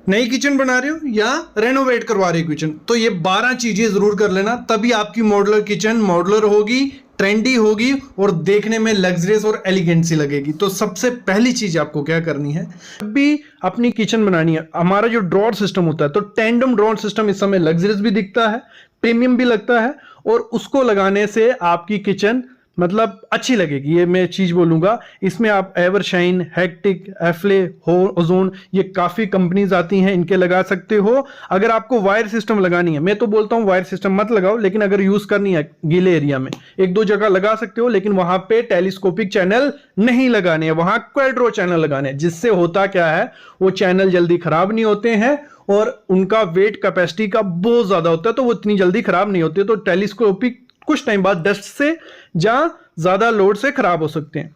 नई किचन बना रहे हो या रेनोवेट करवा रहे हो किचन, तो ये 12 चीजें जरूर कर लेना, तभी आपकी मॉड्यूलर किचन मॉड्यूलर होगी, ट्रेंडी होगी और देखने में लग्जरियस और एलिगेंट सी लगेगी। तो सबसे पहली चीज आपको क्या करनी है, जब भी अपनी किचन बनानी है, हमारा जो ड्रॉअर सिस्टम होता है, तो टैंडम ड्रॉअर सिस्टम इस समय लग्जरियस भी दिखता है, प्रीमियम भी लगता है, और उसको लगाने से आपकी किचन मतलब अच्छी लगेगी। ये मैं चीज बोलूंगा, इसमें आप एवरशाइन, हेक्टिक, एफ्ले, ओजोन, ये काफी कंपनीज आती हैं, इनके लगा सकते हो। अगर आपको वायर सिस्टम लगानी है, मैं तो बोलता हूं वायर सिस्टम मत लगाओ, लेकिन अगर यूज करनी है गीले एरिया में एक दो जगह लगा सकते हो, लेकिन वहां पे टेलीस्कोपिक चैनल नहीं लगाने हैं, वहां क्वाड्रो चैनल लगाने हैं। जिससे होता क्या है, वो चैनल जल्दी खराब नहीं होते हैं और उनका वेट कैपेसिटी का बहुत ज्यादा होता है, तो वो इतनी जल्दी खराब नहीं होते। तो टेलीस्कोपिक कुछ टाइम बाद डस्ट से या ज्यादा लोड से खराब हो सकते हैं।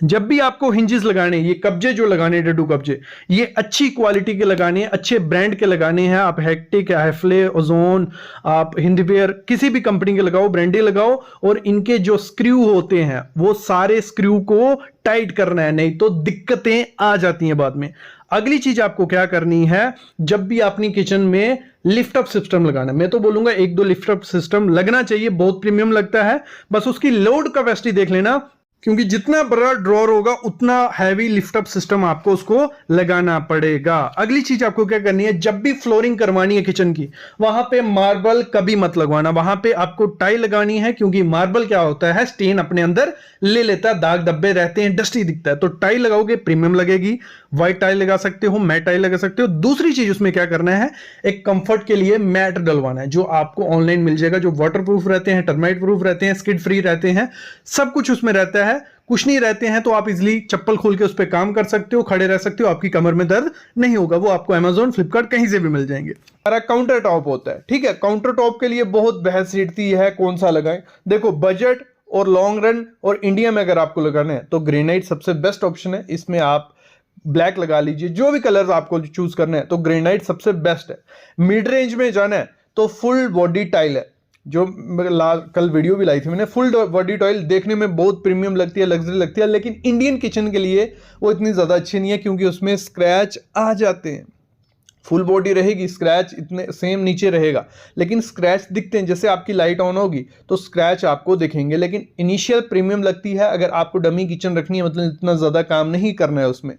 जब भी आपको हिंजेस लगाने, ये कब्जे जो लगाने, डेडू कब्जे, ये अच्छी क्वालिटी के लगाने हैं, अच्छे ब्रांड के लगाने हैं। आप हेक्टिक, हैफले, ओजोन, आप हिंदवेयर, किसी भी कंपनी के लगाओ, ब्रांडे लगाओ, और इनके जो स्क्रू होते हैं वो सारे स्क्रू को टाइट करना है, नहीं तो दिक्कतें आ जाती हैं बाद में। अगली चीज आपको क्या करनी है, जब भी अपनी किचन में लिफ्ट अप सिस्टम लगाना है, मैं तो बोलूंगा एक दो लिफ्ट अप सिस्टम लगना चाहिए, बहुत प्रीमियम लगता है। बस उसकी लोड कैपेसिटी देख लेना, क्योंकि जितना बड़ा ड्रॉअर होगा उतना हैवी लिफ्ट अप सिस्टम आपको उसको लगाना पड़ेगा। अगली चीज आपको क्या करनी है, जब भी फ्लोरिंग करवानी है किचन की, वहां पे मार्बल कभी मत लगवाना, वहां पे आपको टाइल लगानी है, क्योंकि मार्बल क्या होता है, स्टेन अपने अंदर ले लेता है, दाग धब्बे रहते हैं, डस्टी दिखता है। तो टाइल लगाओगे प्रीमियम लगेगी, व्हाइट टाइल लगा सकते हो, मैट टाइल लगा सकते हो। दूसरी चीज उसमें क्या करना है, एक कंफर्ट के लिए मैट डलवाना है, जो आपको ऑनलाइन मिल जाएगा, जो वाटर प्रूफ रहते हैं, टर्माइट प्रूफ रहते हैं, स्किड फ्री रहते हैं, सब कुछ उसमें रहता है। कुछ नहीं रहते हैं तो आप इजिली चप्पल खोल के उस पर काम कर सकते हो, खड़े रह सकते हो, आपकी कमर में दर्द नहीं होगा। वो आपको अमेजोन, फ्लिपकार्ट कहीं से भी मिल जाएंगे। हमारा काउंटर टॉप होता है, ठीक है, काउंटर टॉप के लिए बहुत बहस छिड़ती है कौन सा लगाएं। देखो, बजट और लॉन्ग रन और इंडिया में अगर आपको लगाना है तो ग्रेनाइट सबसे बेस्ट ऑप्शन है। इसमें आप ब्लैक लगा लीजिए, जो भी कलर आपको चूज करना है, तो ग्रेनाइट सबसे बेस्ट है। मिड रेंज में जाना है तो फुल बॉडी टाइल है, जो कल वीडियो भी लाई थी मैंने, फुल बॉडी टाइल देखने में बहुत प्रीमियम लगती है, लग्जरी लगती है, लेकिन इंडियन किचन के लिए वो इतनी ज़्यादा अच्छी नहीं है, क्योंकि उसमें स्क्रैच आ जाते हैं। फुल बॉडी रहेगी, स्क्रैच इतने सेम नीचे रहेगा, लेकिन स्क्रैच दिखते हैं। जैसे आपकी लाइट ऑन होगी तो स्क्रैच आपको दिखेंगे, लेकिन इनिशियल प्रीमियम लगती है। अगर आपको डमी किचन रखनी है, मतलब इतना ज़्यादा काम नहीं करना है उसमें,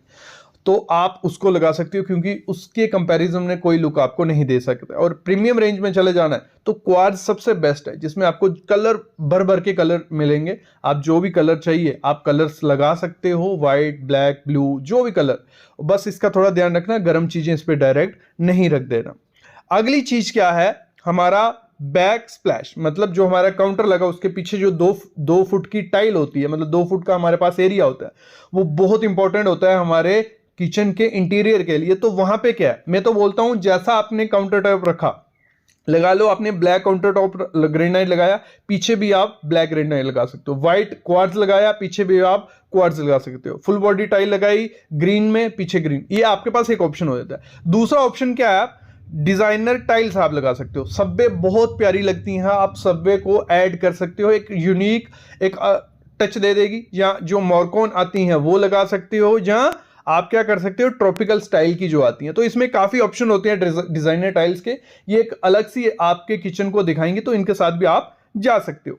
तो आप उसको लगा सकते हो, क्योंकि उसके कंपैरिजन में कोई लुक आपको नहीं दे सकता। और प्रीमियम रेंज में चले जाना है तो क्वार्ट्ज सबसे बेस्ट है, जिसमें आपको कलर भर भर के कलर मिलेंगे। आप जो भी कलर चाहिए आप कलर्स लगा सकते हो, व्हाइट, ब्लैक, ब्लू, जो भी कलर। बस इसका थोड़ा ध्यान रखना, गर्म चीजें इस पर डायरेक्ट नहीं रख देना। अगली चीज क्या है, हमारा बैक स्प्लैश, मतलब जो हमारा काउंटर लगा उसके पीछे जो दो फुट की टाइल होती है, मतलब 2 फुट का हमारे पास एरिया होता है, वो बहुत इंपॉर्टेंट होता है हमारे किचन के इंटीरियर के लिए। तो वहां पे क्या है, मैं तो बोलता हूं जैसा आपने काउंटर टॉप रखा, लगा लो। आपने ब्लैक काउंटर टॉप ग्रेनाइट लगाया, पीछे भी आप ब्लैक ग्रेनाइट लगा सकते हो। व्हाइट क्वार्ट्ज लगाया, पीछे भी आप क्वार्ट्ज लगा सकते हो। फुल बॉडी टाइल लगाई ग्रीन में, पीछे ग्रीन, ये आपके पास एक ऑप्शन हो जाता है। दूसरा ऑप्शन क्या है, डिजाइनर टाइल्स आप लगा सकते हो। सब्वे बहुत प्यारी लगती हैं, आप सब्वे को ऐड कर सकते हो, एक यूनिक एक टच दे देगी। या जो मॉर्कोन आती हैं वो लगा सकते हो, जहां आप क्या कर सकते हो, ट्रॉपिकल स्टाइल की जो आती हैं। तो इसमें काफी ऑप्शन होते हैं डिजाइनर टाइल्स के, ये एक अलग सी आपके किचन को दिखाएंगे, तो इनके साथ भी आप जा सकते हो।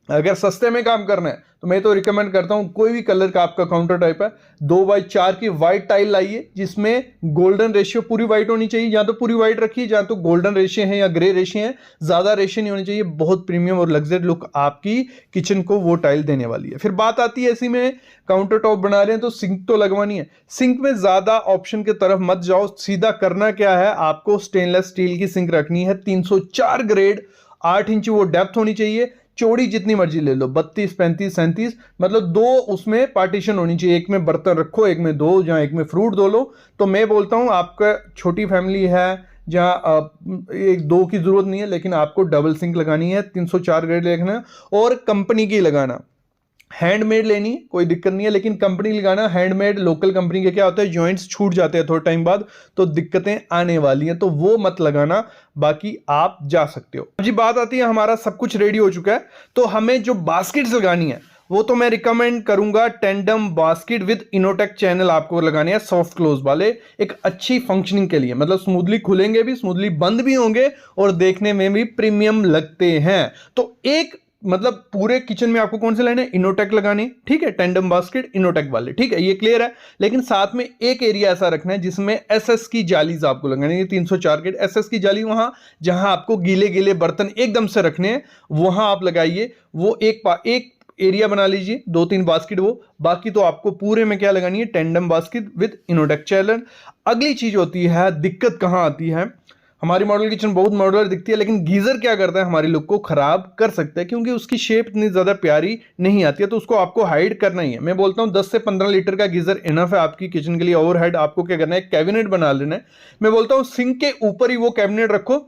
अगर सस्ते में काम करना है तो मैं तो रिकमेंड करता हूं, कोई भी कलर का आपका काउंटर टाइप है, 2x4 की व्हाइट टाइल लाइए, जिसमें गोल्डन रेशियो पूरी व्हाइट होनी चाहिए। या तो पूरी व्हाइट रखिए, या तो गोल्डन रेशियो है या ग्रे रेशियो है, ज्यादा रेशियो नहीं होनी चाहिए। बहुत प्रीमियम और लग्जरी लुक आपकी किचन को वो टाइल देने वाली है। फिर बात आती है, ऐसी में काउंटर टॉप बना रहे हैं तो सिंक तो लगवानी है। सिंक में ज्यादा ऑप्शन की तरफ मत जाओ, सीधा करना क्या है, आपको स्टेनलेस स्टील की सिंक रखनी है, 304 ग्रेड, 8 इंच वो डेप्थ होनी चाहिए। चौड़ी जितनी मर्जी ले लो, 32, 35, 37, मतलब 2 उसमें पार्टीशन होनी चाहिए। एक में बर्तन रखो, एक में दो, जहां एक में फ्रूट धो लो। तो मैं बोलता हूं, आपका छोटी फैमिली है जहां एक 2 की जरूरत नहीं है, लेकिन आपको डबल सिंक लगानी है, 304 ग्रेड देखना, और कंपनी की लगाना। हैंडमेड लेनी कोई दिक्कत नहीं है, लेकिन कंपनी लगाना। हैंडमेड लोकल कंपनी के क्या होता है, जॉइंट्स छूट जाते हैं थोड़े टाइम बाद, तो दिक्कतें आने वाली हैं, तो वो मत लगाना। बाकी आप जा सकते हो। अब जी बात आती है, हमारा सब कुछ रेडी हो चुका है, तो हमें जो बास्केट्स लगानी है वो तो मैं रिकमेंड करूंगा tandem basket with Innotech channel आपको लगाने हैं, सॉफ्ट क्लोज वाले, एक अच्छी फंक्शनिंग के लिए, मतलब स्मूथली खुलेंगे भी, स्मूथली बंद भी होंगे और देखने में भी प्रीमियम लगते हैं। तो एक मतलब पूरे किचन में आपको कौन से लेने, इनोटेक लगाने, ठीक है, टेंडम बास्केट इनोटेक वाले, ठीक है, ये क्लियर है। लेकिन साथ में एक एरिया ऐसा रखना है जिसमें एसएस की जालीज आपको लगानी है, 304 के एसएस की जाली, वहां जहां आपको गीले गीले बर्तन एकदम से रखने हैं वहां आप लगाइए। वो एक एरिया बना लीजिए, 2-3 बास्केट वो, बाकी तो आपको पूरे में क्या लगानी है, tandem basket with Innotech channel. अगली चीज होती है, दिक्कत कहां आती है, हमारी मॉडल किचन बहुत मॉडलर दिखती है लेकिन गीजर क्या करता है, हमारी लुक को खराब कर सकता है क्योंकि उसकी शेप इतनी ज्यादा प्यारी नहीं आती है, तो उसको आपको हाइड करना ही है। मैं बोलता हूं 10 से 15 लीटर का गीजर इनफ है आपकी किचन के लिए। ओवरहेड आपको क्या करना है, कैबिनेट बना लेना है। मैं बोलता हूं सिंक के ऊपर ही वो कैबिनेट रखो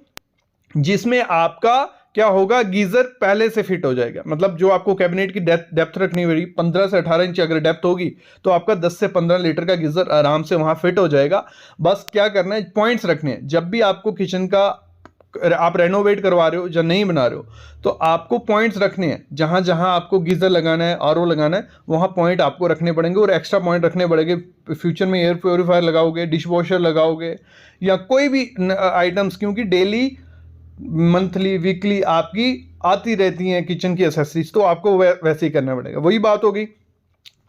जिसमें आपका क्या होगा, गीजर पहले से फिट हो जाएगा। मतलब जो आपको कैबिनेट की डेप्थ रखनी होगी 15 से 18 इंच अगर डेप्थ होगी तो आपका 10 से 15 लीटर का गीजर आराम से वहां फिट हो जाएगा। बस क्या करना है, पॉइंट्स रखने हैं। जब भी आपको किचन का आप रेनोवेट करवा रहे हो या नहीं बना रहे हो तो आपको पॉइंट्स रखने हैं, जहां जहां आपको गीजर लगाना है, आरओ लगाना है, वहां पॉइंट आपको रखने पड़ेंगे और एक्स्ट्रा पॉइंट रखने पड़ेंगे। फ्यूचर में एयर प्योरीफायर लगाओगे, डिश वॉशर लगाओगे या कोई भी आइटम्स, क्योंकि डेली मंथली वीकली आपकी आती रहती हैं किचन की एसेसरीज, तो आपको वैसे ही करना पड़ेगा। वही बात होगी,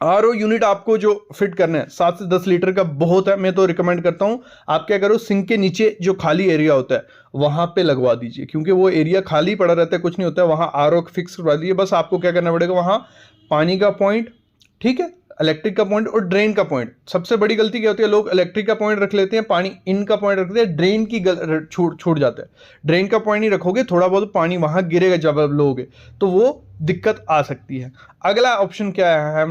आरओ यूनिट आपको जो फिट करना है 7 से 10 लीटर का बहुत है। मैं तो रिकमेंड करता हूं आप क्या करो, सिंक के नीचे जो खाली एरिया होता है वहां पे लगवा दीजिए, क्योंकि वो एरिया खाली पड़ा रहता है, कुछ नहीं होता है, वहां आरओ फिक्स करवा दीजिए। बस आपको क्या करना पड़ेगा, वहां पानी का पॉइंट, ठीक है, इलेक्ट्रिक का पॉइंट और ड्रेन का पॉइंट। सबसे बड़ी गलती क्या होती है, लोग इलेक्ट्रिक का पॉइंट रख लेते हैं, पानी इन का पॉइंट रखते हैं, ड्रेन की छूट जाता है। ड्रेन का पॉइंट नहीं रखोगे, थोड़ा बहुत पानी वहां गिरेगा जब आप लोगे तो वो दिक्कत आ सकती है। अगला ऑप्शन क्या है,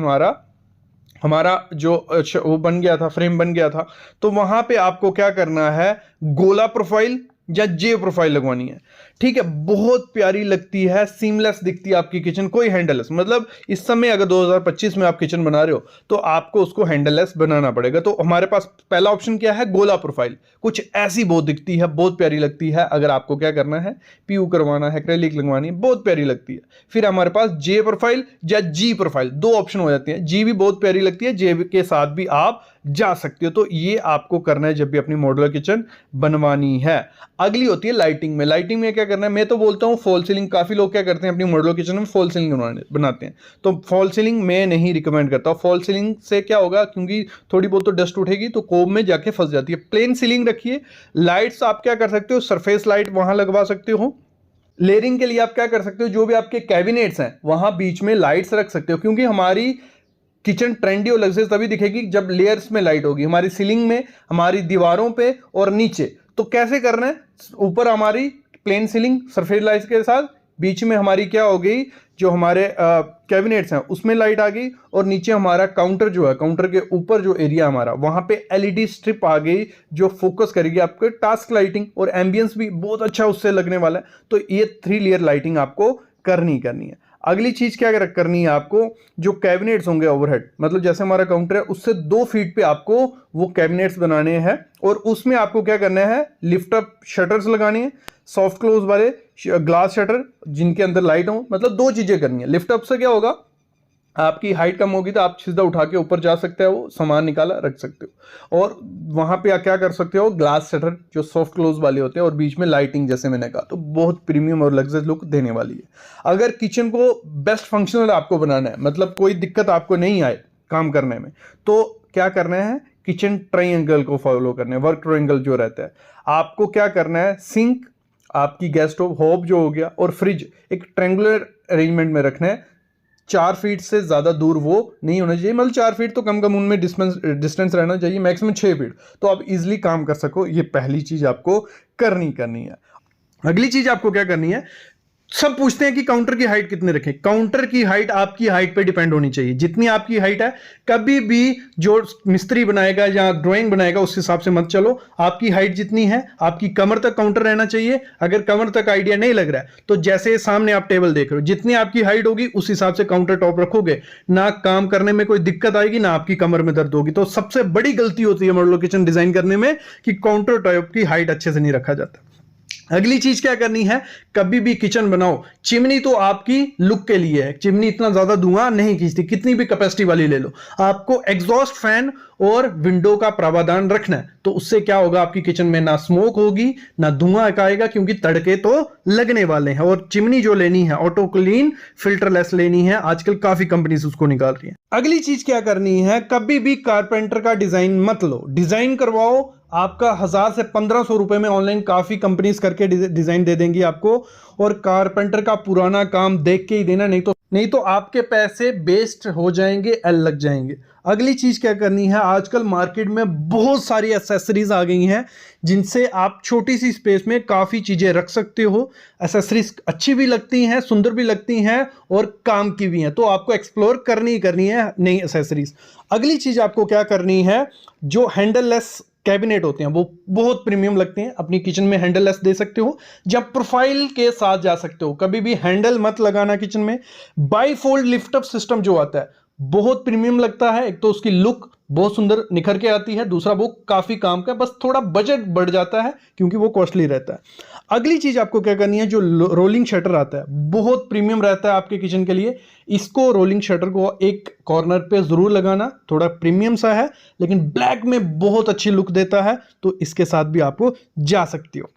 हमारा जो वो बन गया था, फ्रेम बन गया था, तो वहां पे आपको क्या करना है, गोला प्रोफाइल या जे प्रोफाइल लगवानी है, ठीक है। बहुत प्यारी लगती है, सीमलेस दिखती है आपकी किचन, कोई हैंडललेस। मतलब इस समय अगर 2025 में आप किचन बना रहे हो तो आपको उसको हैंडललेस बनाना पड़ेगा। तो हमारे पास पहला ऑप्शन क्या है, गोला प्रोफाइल, कुछ ऐसी बहुत दिखती है, बहुत प्यारी लगती है। अगर आपको क्या करना है, पीयू करवाना है, एक्रेलिक लगवानी है, बहुत प्यारी लगती है। फिर हमारे पास जे प्रोफाइल या जी प्रोफाइल, दो ऑप्शन हो जाती है। जी भी बहुत प्यारी लगती है, जे के साथ भी आप जा सकते हो। तो ये आपको करना है जब भी अपनी मॉड्यूलर किचन बनवानी है। अगली होती है लाइटिंग में। लाइटिंग में क्या करना है, मैं तो बोलता हूं फॉल सीलिंग। काफी लोग क्या करते हैं अपनी मॉड्यूलर किचन में फॉल सीलिंग बनाते हैं, तो फॉल सीलिंग मैं नहीं रिकमेंड करता। फॉल सीलिंग से क्या होगा, क्योंकि थोड़ी बहुत तो डस्ट उठेगी तो कोब में जाके फंस जाती है। प्लेन सीलिंग रखिए। लाइट्स आप क्या कर सकते हो, सरफेस लाइट वहां लगवा सकते हो। लेयरिंग के लिए आप क्या कर सकते हो, जो भी आपके कैबिनेट्स हैं वहां बीच में लाइट्स रख सकते हो, क्योंकि हमारी किचन ट्रेंडी और लग्जरियस तभी दिखेगी जब लेयर्स में लाइट होगी, हमारी सीलिंग में, हमारी दीवारों पे और नीचे। तो कैसे करना है, ऊपर हमारी प्लेन सीलिंग सरफेस लाइट्स के साथ, बीच में हमारी क्या हो गई, जो हमारे कैबिनेट्स हैं उसमें लाइट आ गई, और नीचे हमारा काउंटर जो है, काउंटर के ऊपर जो एरिया हमारा, वहां पे एलईडी स्ट्रिप आ गई जो फोकस करेगी आपके टास्क लाइटिंग, और एम्बियंस भी बहुत अच्छा उससे लगने वाला है। तो ये 3 लेयर लाइटिंग आपको करनी है। अगली चीज क्या करनी है आपको, जो कैबिनेट्स होंगे ओवरहेड, मतलब जैसे हमारा काउंटर है उससे 2 फीट पे आपको वो कैबिनेट्स बनाने हैं, और उसमें आपको क्या करना है, लिफ्ट अप शटर्स लगाने हैं, सॉफ्ट क्लोज वाले ग्लास शटर जिनके अंदर लाइट हो। मतलब 2 चीजें करनी है। लिफ्ट अप से क्या होगा, आपकी हाइट कम होगी तो आप सीधा उठा के ऊपर जा सकते हो, सामान निकाला रख सकते हो। और वहां पे क्या कर सकते हो, ग्लास शटर जो सॉफ्ट क्लोज वाले होते हैं, और बीच में लाइटिंग जैसे मैंने कहा, तो बहुत प्रीमियम और लग्जरी लुक देने वाली है। अगर किचन को बेस्ट फंक्शनल आपको बनाना है, मतलब कोई दिक्कत आपको नहीं आए काम करने में, तो क्या करना है, किचन ट्रायंगल को फॉलो करना है। वर्क ट्रायंगल जो रहता है, आपको क्या करना है, सिंक, आपकी गैस स्टोव, होब जो हो गया, और फ्रिज एक ट्रायंगुलर अरेंजमेंट में रखना है। 4 फीट से ज्यादा दूर वो नहीं होना चाहिए, मतलब 4 फीट तो कम उनमें डिस्टेंस रहना चाहिए, मैक्सिमम 6 फीट, तो आप इजिली काम कर सको। ये पहली चीज आपको करनी है। अगली चीज आपको क्या करनी है, सब पूछते हैं कि काउंटर की हाइट कितने रखें। काउंटर की हाइट आपकी हाइट पे डिपेंड होनी चाहिए, जितनी आपकी हाइट है। कभी भी जो मिस्त्री बनाएगा या ड्राइंग बनाएगा उस हिसाब से मत चलो। आपकी हाइट जितनी है, आपकी कमर तक काउंटर रहना चाहिए। अगर कमर तक आइडिया नहीं लग रहा है तो जैसे सामने आप टेबल देख रहे हो, जितनी आपकी हाइट होगी उस हिसाब से काउंटर टॉप रखोगे, ना काम करने में कोई दिक्कत आएगी, ना आपकी कमर में दर्द होगी। तो सबसे बड़ी गलती होती है मॉड्यूलर किचन डिजाइन करने में कि काउंटर टॉप की हाइट अच्छे से नहीं रखा जाता। अगली चीज क्या करनी है, कभी भी किचन बनाओ, चिमनी तो आपकी लुक के लिए है, चिमनी इतना ज्यादा धुआं नहीं खींचती, कितनी भी कैपेसिटी वाली ले लो। आपको एग्जॉस्ट फैन और विंडो का प्रावधान रखना है, तो उससे क्या होगा, आपकी किचन में ना स्मोक होगी ना धुआं आएगा, क्योंकि तड़के तो लगने वाले हैं। और चिमनी जो लेनी है ऑटो क्लीन फिल्टरलेस लेनी है, आजकल काफी कंपनीज उसको निकाल रही है। अगली चीज क्या करनी है, कभी भी कारपेंटर का डिजाइन मत लो, डिजाइन करवाओ, आपका 1000 से 1500 रुपए में ऑनलाइन काफी कंपनीज करके डिजाइन दे देंगी आपको। और कारपेंटर का पुराना काम देख के ही देना, नहीं तो आपके पैसे वेस्ट हो जाएंगे, एल लग जाएंगे। अगली चीज क्या करनी है, आजकल मार्केट में बहुत सारी एसेसरीज आ गई हैं जिनसे आप छोटी सी स्पेस में काफी चीजें रख सकते हो। एसेसरीज अच्छी भी लगती हैं, सुंदर भी लगती हैं और काम की भी हैं, तो आपको एक्सप्लोर करनी ही करनी है नई एसेसरीज। अगली चीज आपको क्या करनी है, जो हैंडललेस कैबिनेट होते हैं वो बहुत प्रीमियम लगते हैं, अपनी किचन में हैंडललेस दे सकते हो, जब प्रोफाइल के साथ जा सकते हो, कभी भी हैंडल मत लगाना किचन में। बाईफोल्ड लिफ्ट अप सिस्टम जो आता है बहुत प्रीमियम लगता है, एक तो उसकी लुक बहुत सुंदर निखर के आती है, दूसरा वो काफी काम का, बस थोड़ा बजट बढ़ जाता है क्योंकि वो कॉस्टली रहता है। अगली चीज आपको क्या करनी है, जो रोलिंग शटर आता है बहुत प्रीमियम रहता है आपके किचन के लिए, इसको रोलिंग शटर को एक कॉर्नर पे जरूर लगाना, थोड़ा प्रीमियम सा है लेकिन ब्लैक में बहुत अच्छी लुक देता है, तो इसके साथ भी आपको जा सकती हो।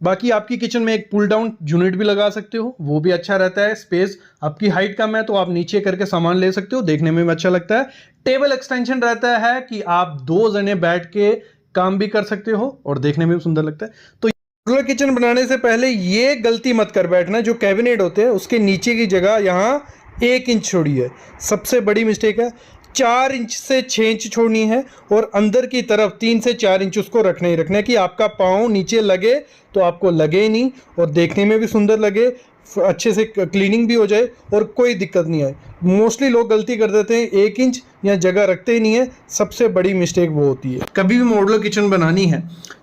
बाकी आपकी किचन में एक पुल डाउन यूनिट भी लगा सकते हो, वो भी अच्छा रहता है, स्पेस आपकी हाइट कम है तो आप नीचे करके सामान ले सकते हो, देखने में भी अच्छा लगता है। टेबल एक्सटेंशन रहता है कि आप 2 जने बैठ के काम भी कर सकते हो और देखने में भी सुंदर लगता है। तो मॉड्यूलर किचन बनाने से पहले ये गलती मत कर बैठना, जो कैबिनेट होते हैं उसके नीचे की जगह यहाँ 1 इंच छोड़ी है, सबसे बड़ी मिस्टेक है। 4 इंच से 6 इंच छोड़नी है और अंदर की तरफ 3 से 4 इंच उसको रखना ही रखना है कि आपका पाँव नीचे लगे तो आपको लगे ही नहीं और देखने में भी सुंदर लगे, अच्छे से क्लीनिंग भी हो जाए और कोई दिक्कत नहीं आए। मोस्टली लोग गलती कर देते हैं, 1 इंच या जगह रखते ही नहीं है, सबसे बड़ी मिस्टेक वो होती है। कभी भी मॉड्यूलर किचन बनानी है,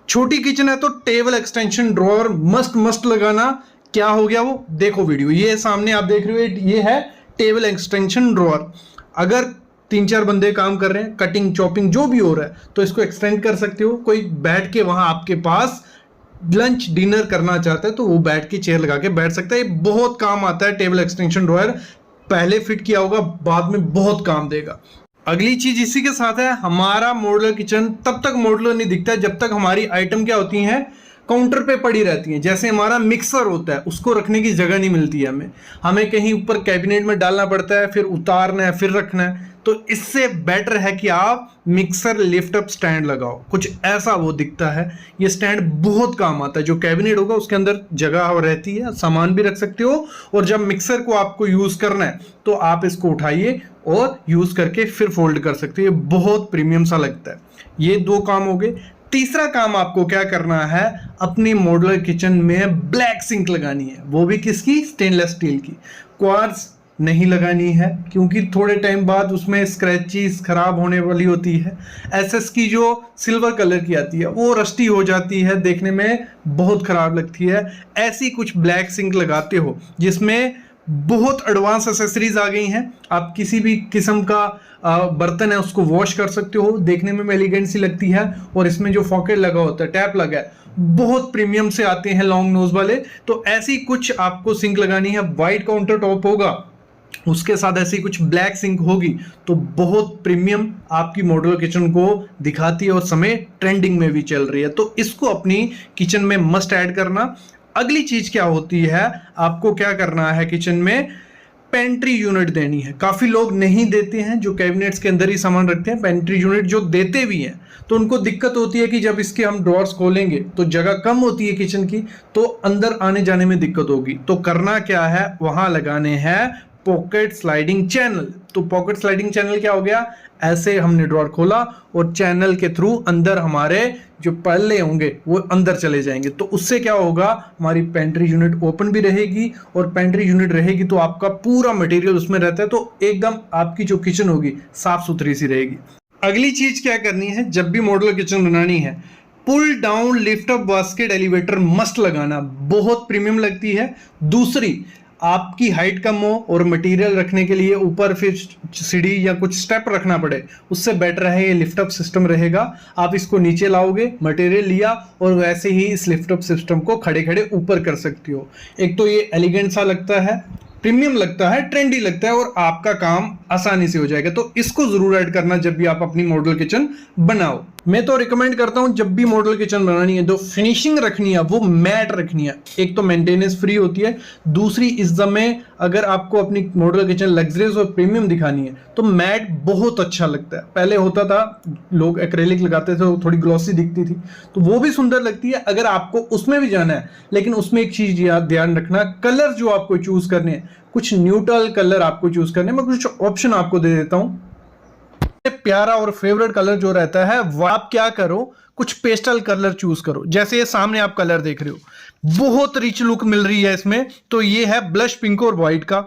छोटी किचन है तो टेबल एक्सटेंशन ड्रॉअर मस्ट लगाना। क्या हो गया वो, देखो वीडियो, ये सामने आप देख रहे हो, ये है टेबल एक्सटेंशन ड्रॉअर। अगर 3-4 बंदे काम कर रहे हैं, कटिंग चॉपिंग जो भी हो रहा है, तो इसको एक्सटेंड कर सकते हो। कोई बैठ के वहां आपके पास लंच डिनर करना चाहता है तो वो बैठ के चेयर लगा के बैठ सकता है, ये बहुत काम आता है टेबल एक्सटेंशन ड्रॉअर। पहले फिट किया होगा, बाद में बहुत काम देगा। अगली चीज इसी के साथ है, हमारा मॉड्यूलर किचन तब तक मॉड्यूलर नहीं दिखता है जब तक हमारी आइटम क्या होती हैं, काउंटर पे पड़ी रहती हैं। जैसे हमारा मिक्सर होता है, उसको रखने की जगह नहीं मिलती है, हमें कहीं ऊपर कैबिनेट में डालना पड़ता है, फिर उतारना है, फिर रखना है। तो इससे बेटर है कि आप मिक्सर लिफ्ट अप स्टैंड लगाओ, कुछ ऐसा वो दिखता है। ये स्टैंड बहुत काम आता है, जो कैबिनेट होगा उसके अंदर जगह रहती है, सामान भी रख सकते हो, और जब मिक्सर को आपको यूज करना है तो आप इसको उठाइए और यूज करके फिर फोल्ड कर सकते हो। ये बहुत प्रीमियम सा लगता है। ये 2 काम हो गए। तीसरा काम आपको क्या करना है, अपनी मॉड्यूलर किचन में ब्लैक सिंक लगानी है, वो भी किसकी, स्टेनलेस स्टील की। क्वार्ट्ज नहीं लगानी है क्योंकि थोड़े टाइम बाद उसमें स्क्रैचेस खराब होने वाली होती है। एसएस की जो सिल्वर कलर की आती है वो रस्टी हो जाती है, देखने में बहुत खराब लगती है। ऐसी कुछ ब्लैक सिंक लगाते हो जिसमें बहुत एडवांस एसेसरीज आ गई हैं, आप किसी भी किस्म का बर्तन है उसको वॉश कर सकते हो, देखने में एलिगेंट सी लगती है। और इसमें जो पॉकेट लगा होता है, टैप लगा है, बहुत प्रीमियम से आते हैं लॉन्ग नोज वाले। तो ऐसी कुछ आपको सिंक लगानी है, वाइट काउंटर टॉप होगा, उसके साथ ऐसी कुछ ब्लैक सिंक होगी तो बहुत प्रीमियम आपकी मॉड्यूलर किचन को दिखाती है और समय ट्रेंडिंग में भी चल रही है। तो इसको अपनी किचन में मस्ट ऐड करना। अगली चीज क्या होती है, आपको क्या करना है, किचन में पेंट्री यूनिट देनी है। काफी लोग नहीं देते हैं, जो कैबिनेट्स के अंदर ही सामान रखते हैं। पेंट्री यूनिट जो देते भी हैं तो उनको दिक्कत होती है कि जब इसके हम ड्रॉर्स खोलेंगे तो जगह कम होती है किचन की, तो अंदर आने जाने में दिक्कत होगी। तो करना क्या है, वहां लगाने हैं पॉकेट स्लाइडिंग चैनल। तो पॉकेट स्लाइडिंग चैनल क्या हो गया, ऐसे हमने ड्रॉर खोला और चैनल के थ्रू अंदर हमारे जो पल्ले होंगे वो अंदर चले जाएंगे। तो उससे क्या होगा, हमारी पेंट्री यूनिट ओपन भी रहेगी, और पेंट्री यूनिट रहेगी तो आपका पूरा मटेरियल उसमें रहता है, तो एकदम आपकी जो किचन होगी साफ सुथरी सी रहेगी। अगली चीज क्या करनी है, जब भी मॉड्यूलर किचन बनानी है, pull down lift up basket elevator must लगाना, बहुत प्रीमियम लगती है। दूसरी, आपकी हाइट कम हो और मटेरियल रखने के लिए ऊपर फिर सीढ़ी या कुछ स्टेप रखना पड़े, उससे बेटर है ये लिफ्ट अप सिस्टम रहेगा। आप इसको नीचे लाओगे, मटेरियल लिया और वैसे ही इस लिफ्ट अप सिस्टम को खड़े खड़े ऊपर कर सकती हो। एक तो ये एलिगेंट सा लगता है, प्रीमियम लगता है, ट्रेंडी लगता है और आपका काम आसानी से हो जाएगा। तो इसको जरूर ऐड करना जब भी आप अपनी मॉडल किचन बनाओ। मैं तो रिकमेंड करता हूं जब भी मॉडल किचन बनानी है, जो फिनिशिंग रखनी है वो मैट रखनी है। एक तो मेंटेनेंस फ्री होती है, दूसरी इस समय अगर आपको अपनी मॉडल किचन लग्जरियस और प्रीमियम दिखानी है तो मैट बहुत अच्छा लगता है। पहले होता था लोग एक्रेलिक लगाते थे, तो थोड़ी ग्लॉसी दिखती थी, तो वो भी सुंदर लगती है। अगर आपको उसमें भी जाना है, लेकिन उसमें एक चीज ध्यान रखना, कलर जो आपको चूज करने हैं, कुछ न्यूट्रल कलर आपको चूज करने। मैं कुछ ऑप्शन आपको दे देता हूं। प्यारा और फेवरेट कलर जो रहता है वो आप क्या करो, कुछ पेस्टल कलर चूज करो। जैसे ये सामने आप कलर देख रहे हो, बहुत रिच लुक मिल रही है इसमें। तो ये है ब्लश पिंक और व्हाइट का।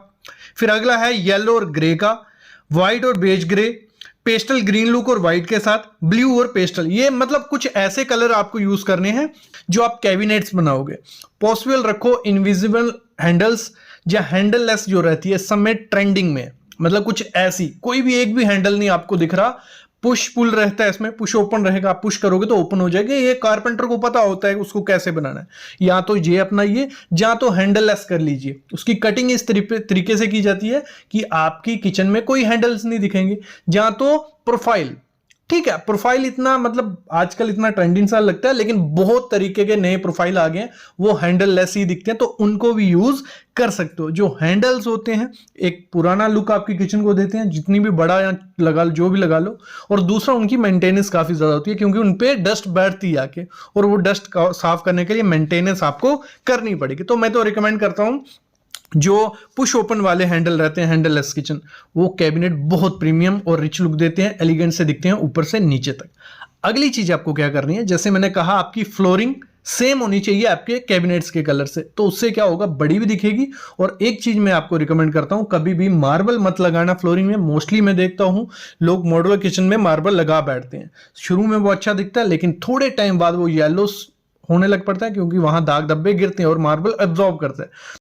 फिर अगला है येलो और ग्रे का, व्हाइट और beige grey, pastel green look और व्हाइट के साथ, ब्लू और पेस्टल। ये मतलब कुछ ऐसे कलर आपको यूज करने हैं जो आप कैबिनेट्स बनाओगे। पॉसिबल रखो इनविजिबल हैंडल्स या हैंडललेस जो रहती है, सब में ट्रेंडिंग में, मतलब कुछ ऐसी, कोई भी एक भी हैंडल नहीं आपको दिख रहा। पुश पुल रहता है इसमें, पुश ओपन रहेगा, आप पुश करोगे तो ओपन हो जाएगा। ये कारपेंटर को पता होता है उसको कैसे बनाना है। या तो ये अपनाइए, या तो हैंडललेस कर लीजिए। उसकी कटिंग इस तरीके से की जाती है कि आपकी किचन में कोई हैंडल्स नहीं दिखेंगे। या तो प्रोफाइल, ठीक है, प्रोफाइल इतना मतलब आजकल इतना ट्रेंडिंग सा लगता है, लेकिन बहुत तरीके के नए प्रोफाइल आ गए हैं, वो हैंडल लेस ही दिखते हैं, तो उनको भी यूज कर सकते हो। जो हैंडल्स होते हैं एक पुराना लुक आपकी किचन को देते हैं, जितनी भी बड़ा या लगा लो, जो भी लगा लो। और दूसरा उनकी मेंटेनेंस काफी ज्यादा होती है, क्योंकि उनपे डस्ट बैठती है आके, और वो डस्ट साफ करने के लिए मेंटेनेंस आपको करनी पड़ेगी। तो मैं तो रिकमेंड करता हूं जो पुश ओपन वाले हैंडल रहते हैं, हैंडललेस किचन, वो कैबिनेट बहुत प्रीमियम और रिच लुक देते हैं, एलिगेंट से दिखते हैं ऊपर से नीचे तक। अगली चीज आपको क्या करनी है, जैसे मैंने कहा आपकी फ्लोरिंग सेम होनी चाहिए आपके कैबिनेट्स के कलर से, तो उससे क्या होगा, बड़ी भी दिखेगी। और एक चीज मैं आपको रिकमेंड करता हूं, कभी भी मार्बल मत लगाना फ्लोरिंग में। मोस्टली मैं देखता हूं लोग मॉड्यूलर किचन में मार्बल लगा बैठते हैं, शुरू में वो अच्छा दिखता है, लेकिन थोड़े टाइम बाद वो येलो होने लग पड़ता है, क्योंकि वहां दाग धब्बे गिरते हैं और मार्बल एब्जॉर्ब करता है।